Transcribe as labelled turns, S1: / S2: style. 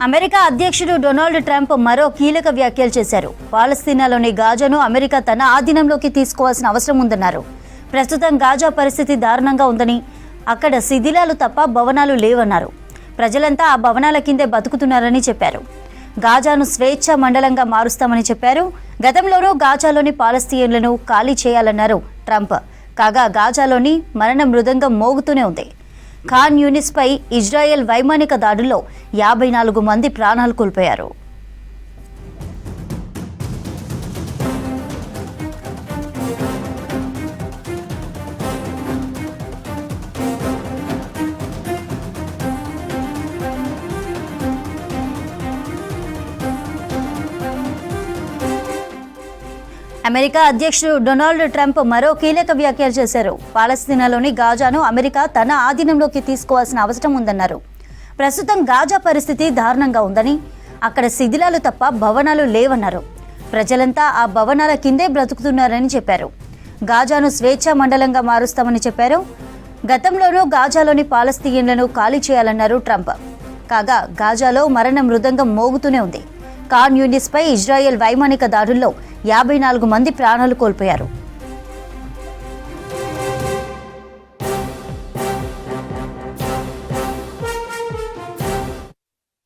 S1: America అధ్యక్షుడు Donald Trump మరో కీలక వ్యాఖ్యలు చేశారు. పాలస్తీనాలోని గాజాను అమెరికా తన ఆధీనంలోకి తీసుకోవాల్సిన అవసరం ఉందన్నారు. ప్రస్తుతం గాజా పరిస్థితి దారుణంగా ఉందని, అక్కడ శిథిలాలు తప్ప భవనాలు లేవన్నారు. ప్రజలంతా ఆ భవనాల కిందే బతుకుతున్నారని చెప్పారు. గాజాను స్వేచ్ఛ మండలంగా మారుస్తామని చెప్పారు. గతంలోనూ గాజాలోని పాలస్తీన్లను ఖాళీ చేయాలన్నారు ట్రంప్. కాగా గాజాలోని మరణ మృదంగం మోగుతూనే ఉంది. ఖాన్ యూనిస్ పై ఇజ్రాయెల్ వైమానిక దాడుల్లో 54 మంది ప్రాణాలు కోల్పోయారు. అమెరికా అధ్యక్షుడు డొనాల్డ్ ట్రంప్ మరో కీలక వ్యాఖ్యలు చేశారు. పాలస్తీనాలోని గాజాను అమెరికా తన ఆధీనంలోకి తీసుకోవాల్సిన అవసరం ఉందన్నారు. ప్రస్తుతం గాజా పరిస్థితి దారుణంగా ఉందని, అక్కడ శిథిలాలు తప్ప భవనాలు లేవన్నారు. ప్రజలంతా ఆ భవనాల కిందే బ్రతుకుతున్నారని చెప్పారు. గాజాను స్వేచ్ఛా మండలంగా మారుస్తామని చెప్పారు. గతంలోనూ గాజాలోని పాలస్తీన్లను ఖాళీ చేయాలన్నారు ట్రంప్. కాగా గాజాలో మరణ మృదంగం మోగుతూనే ఉంది. ఖాన్ యూనిస్ పై ఇజ్రాయెల్ వైమానిక దాడుల్లో 54 మంది ప్రాణాలు కోల్పోయారు.